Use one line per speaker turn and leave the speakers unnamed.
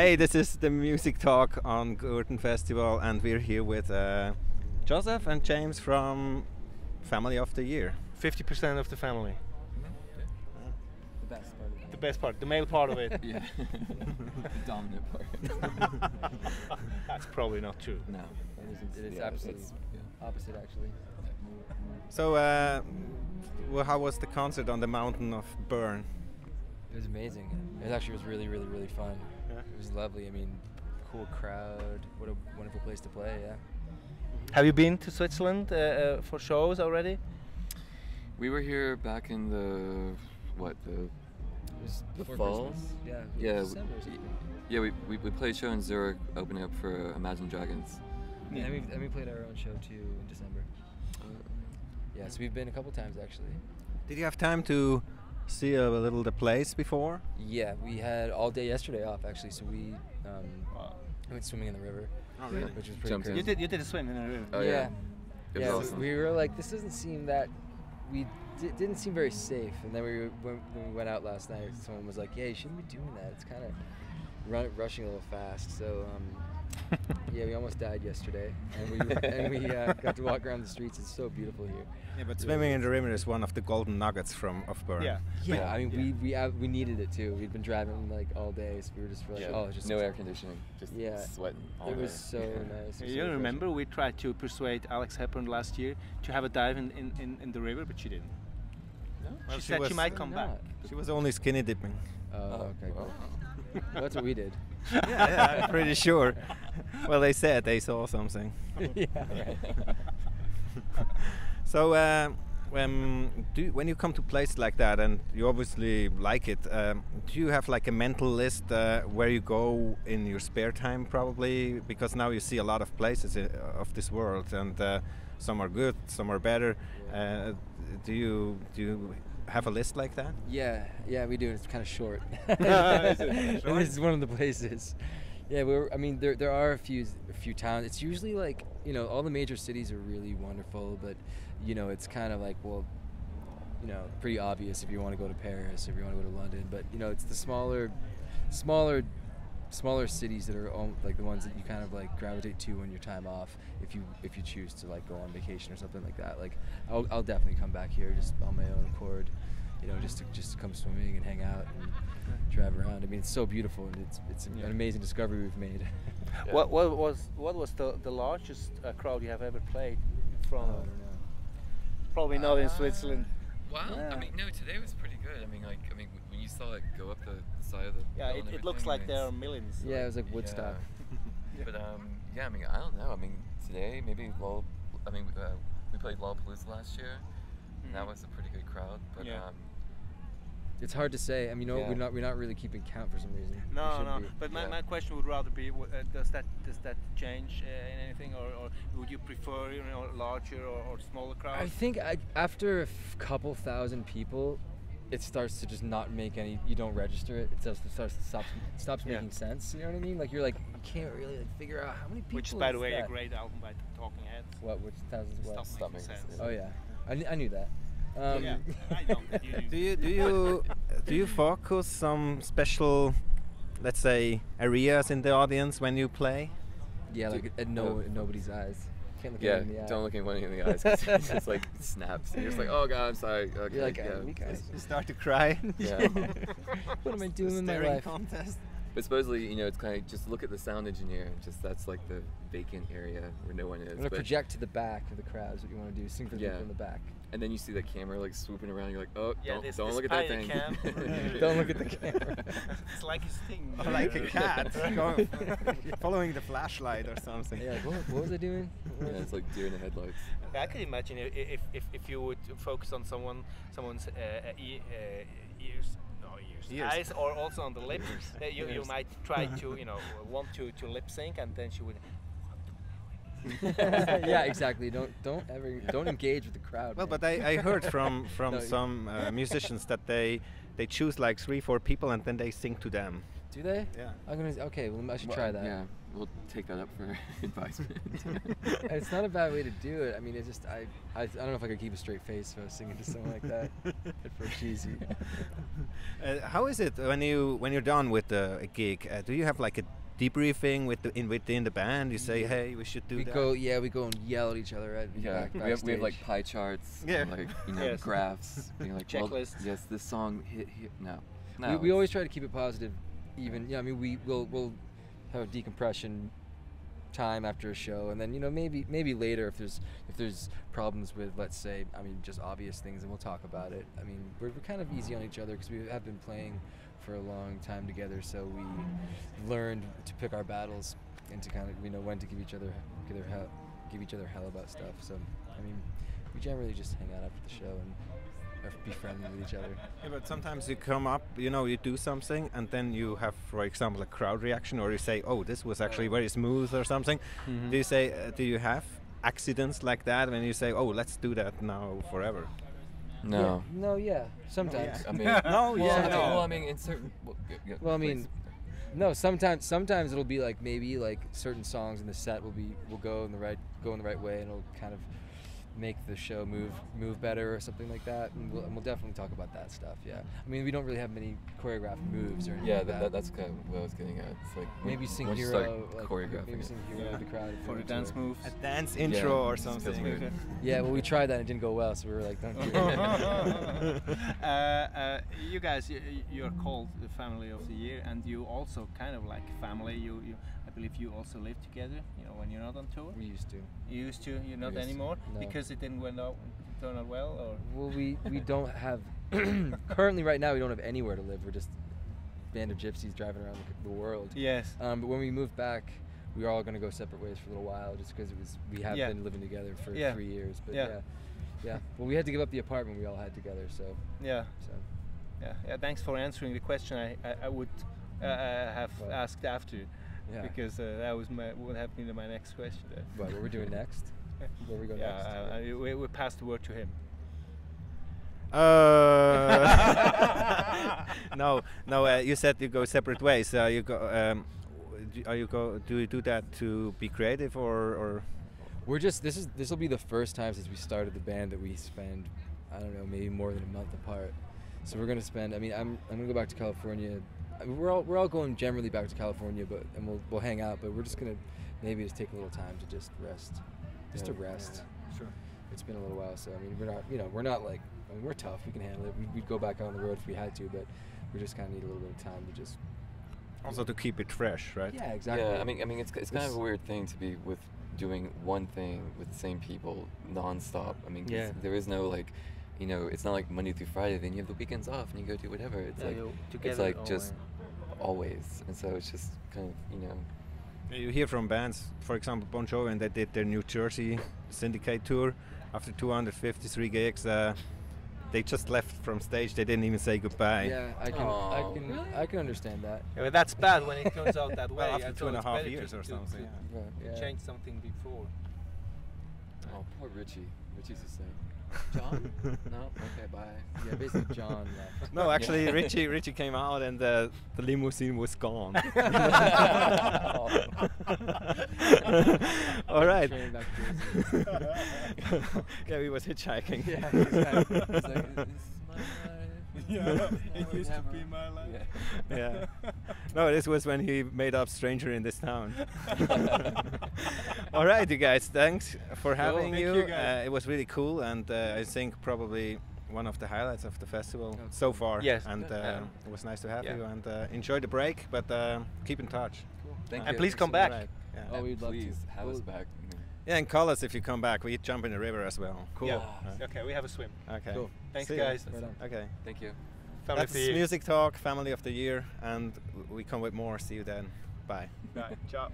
Hey, this is the music talk on Gurtenfestival, and we're here with Joseph and James from Family of the Year.
50% of the family.
The best part of it.
The best part, the male part of it.
Yeah. The dominant part.
That's probably not true.
No. It is absolutely opposite, actually.
So, well, how was the concert on the mountain of Bern?
It was amazing. It actually was really, really, really fun.
Yeah.
It was lovely. I mean, cool crowd. What a wonderful place to play, yeah.
Have you been to Switzerland for shows already?
We were here back in the
It was
the
before
fall.
Christmas. Yeah.
Yeah,
December or something.
Yeah, we played a show in Zurich, opening up for Imagine Dragons.
Yeah. And we played our own show too in December. Yeah, so we've been a couple times actually.
Did you have time to see a little the place before?
Yeah, we had all day yesterday off actually, so we went swimming in the river.
Oh, really?
Which was pretty
Jumped in.
crazy.
You did a swim in the river.
Oh,
yeah.
It was
Yeah,
awesome.
we were like, this doesn't seem that. Didn't seem very safe. And then when we went out last night, someone was like, "Yeah, you shouldn't be doing that. It's kind of rushing a little fast." So yeah, we almost died yesterday, and we got to walk around the streets. It's so beautiful here.
Yeah, but swimming in the river is one of the golden nuggets of Bern.
Yeah.
Yeah, I mean, we needed it too. We'd been driving like all day, so we were just like, oh, it's just
no air conditioning, just
Yeah.
sweating all
It
day.
was so nice. It was
You
so
remember we tried to persuade Alex Hepburn last year to have a dive in the river, but she didn't.
Well,
She said she might come
Why
back.
not?
She was only skinny dipping.
Oh, okay.
wow.
Cool. Well, that's what we did.
Yeah, I'm pretty sure. Well, they said they saw something.
Yeah. Right.
So, when you come to places like that, and you obviously like it, do you have like a mental list where you go in your spare time, probably? Because now you see a lot of places of this world, and some are good, some are better. Do you have a list like that?
Yeah, we do. It's kind of short.
Is it
And
short?
this is one of the places. Yeah, I mean, there are a few towns. It's usually like, all the major cities are really wonderful, but it's kind of like, well, pretty obvious if you want to go to Paris, if you want to go to London, but it's the smaller cities that are like the ones that you kind of like gravitate to when your time off, if you choose to like go on vacation or something like that. Like I'll definitely come back here just on my own accord, just to come swimming and hang out and drive around. I mean, it's so beautiful, and it's an amazing discovery we've made.
Yeah.
What was the largest crowd you have ever played in front
I
of?
don't know.
Probably not in Switzerland.
Wow,
Yeah.
I mean, no, today was pretty good. I mean, when you saw it go up the side of the
Yeah,
hill and
it looks
everything,
like
I mean,
there are millions.
Yeah, it was like Woodstock.
Yeah. But yeah, I mean, I don't know. I mean, today maybe we played Lollapalooza last year, and that was a pretty good crowd. But
Yeah.
It's hard to say. I mean,
Yeah.
we're not really keeping count for some reason. We
No,
should
no.
be.
But
Yeah.
my question would rather be: does that change in anything, or would you prefer larger or smaller crowds?
I think after a couple thousand people, it starts to just not make any. You don't register it. It stops
Yeah.
making sense. You know what I mean? Like you're like you can't really like figure out how many people.
Which is, by the
is
way,
that?
a great album by Talking Heads.
What? Which thousands? What?
Stop making sense.
Oh yeah, I knew that.
Yeah, I don't. You
Do you focus some special, let's say, areas in the audience when you play?
Yeah, like at nobody's eyes. Can't look
Yeah,
at me in the eye.
don't look anyone in the eyes. 'Cause it just like snaps. And you're just like, oh god, I'm sorry. Okay,
You're like,
yeah.
we guys.
You start to cry.
Yeah.
What am I doing in my
Staring
life?
contest.
But supposedly, it's kind of just look at the sound engineer, and just that's like the vacant area where no one is.
I'm gonna
But-
project to the back of the crowd. Is what you want to do. Sing for the
Yeah.
people in the back.
And then you see the camera like swooping around. You're like, oh,
Yeah,
don't
this
look at that
tiny
thing.
cam.
Don't look at the camera.
It's like his thing.
Or like a cat going, following the flashlight or something.
Yeah, like, what was I doing?
Yeah, it's like deer in the headlights.
I could imagine if you would focus on someone's
Ears.
eyes, or also on the lips. You might try to want to lip sync, and then she would.
Yeah, exactly. Don't engage with the crowd.
Well,
man.
but I heard from
No,
some musicians that they choose like 3-4 people and then they sing to them.
Do they?
Yeah.
Okay. Well, I should
Well,
try that.
Yeah, we'll take that up for advisement.
It's not a bad way to do it. I mean, it's just I don't know if I could keep a straight face if I was singing to someone like that. At first cheesy.
How is it when you're done with a gig? Do you have like a debriefing within the band? You say, hey, we should do
we
that.
We go and yell at each other.
We have like pie charts,
yeah,
and like
Yes.
graphs, like
Checklists.
Well, yes, this song hit here. No.
We always try to keep it positive. Even I mean, we'll have a decompression time after a show, and then maybe later if there's problems with, let's say, I mean, just obvious things, and we'll talk about it. I mean, we're kind of easy on each other because we have been playing for a long time together, so we learned to pick our battles and to kind of when to give each other hell about stuff. So I mean, we generally just hang out after the show and be friendly with each other.
Yeah, but sometimes you come up, you do something, and then you have, for example, a crowd reaction, or you say, "Oh, this was actually very smooth," or something.
Mm-hmm.
Do you have accidents like that when you say, "Oh, let's do that now forever"?
No.
Yeah. Sometimes.
Yeah.
I mean,
No, yeah, no.
Well, I mean, in certain.
Well, I mean, no. Sometimes it'll be like maybe like certain songs in the set will go in the right way, and it'll kind of make the show move better or something like that, and we'll definitely talk about that stuff. Yeah, I mean, we don't really have many choreographed moves or anything.
Yeah,
like
that's kind of what I was getting at. It's like
maybe sing
once you
hero,
start
like
choreographing
maybe
it.
sing hero to the crowd
For the dance moves.
A dance intro or
it feels
something.
weird.
Yeah, well, we tried that and it didn't go well, so we were like, don't do it.
You guys, you're called the family of the year, and you also kind of like family. I believe you also live together. When you're not on tour.
We used to.
You used to. You're not
Yes.
anymore
No.
because it didn't turn out well, or.
Well, we don't have currently right now we don't have anywhere to live. We're just a band of gypsies driving around the world.
Yes.
But when we moved back, we were all going to go separate ways for a little while, just because we have
Yeah.
been living together for
Yeah.
3 years. But
Yeah.
yeah. Well, we had to give up the apartment we all had together, so.
Yeah.
So.
Yeah. Thanks for answering the question. I would have
Well,
asked after,
Yeah.
because that would have been my next question.
What we're doing next? Where we go next?
Yeah. We pass the word to him.
No. You said you go separate ways. You go. Do you do that to be creative, or?
We're just this will be the first time since we started the band that we spend, I don't know, maybe more than a month apart. So we're gonna spend. I mean, I'm gonna go back to California. I mean, we're all going generally back to California, and we'll hang out. But we're just gonna maybe just take a little time to just rest, to rest.
Yeah. Sure.
It's been a little while, so I mean, we're not like, I mean, we're tough. We can handle it. We'd go back out on the road if we had to, but we just kind of need a little bit of time to just.
Also to keep it fresh, right?
Yeah, exactly.
Yeah, I mean, it's kind of a weird thing to be doing one thing with the same people nonstop. I mean, 'cause
Yeah.
there is no like, it's not like Monday through Friday. Then you have the weekends off and you go do whatever. It's it's like just always, and so it's just kind of
You hear from bands, for example, Bon Jovi, and they did their New Jersey syndicate tour. After 253 gigs, they just left from stage. They didn't even say goodbye.
Yeah, I can understand that.
Yeah, but that's bad when it turns out that way.
Well, after
I
2.5
thought it's better
years
to-
or
to-
something.
to
Yeah.
change something before.
oh, poor Richie. Richie's the same. John? No. Okay, bye.
Yeah, basically John left.
No, actually, Richie came out and the limousine was gone. All right.
Train back to Jersey.
Yeah, we was hitchhiking.
Yeah, he's like, this is my life.
Yeah, it
Or
used to
never.
be my life.
Yeah.
Yeah. No, this was when he made up "Stranger in This Town." All right, you guys. Thanks for having
Thank
you.
you, guys.
It was really cool, and I think probably one of the highlights of the festival so far.
Yes.
And
Yeah.
it was nice to have
Yeah.
you. And enjoy the break, but keep in touch.
Thank
And
you.
please come
All
back.
right. Yeah.
Oh, we'd love to.
Please have us
We'll-
back. I mean,
Yeah, and call us if you come back. We jump in the river as well.
Cool.
Yeah.
Okay, we have a swim.
Okay.
Cool.
Thanks,
See ya.
guys.
Right on.
Okay.
Thank you.
Family
That's
of the year.
Music Talk, Family of the Year, and we come with more. See you then. Bye.
Bye. Ciao.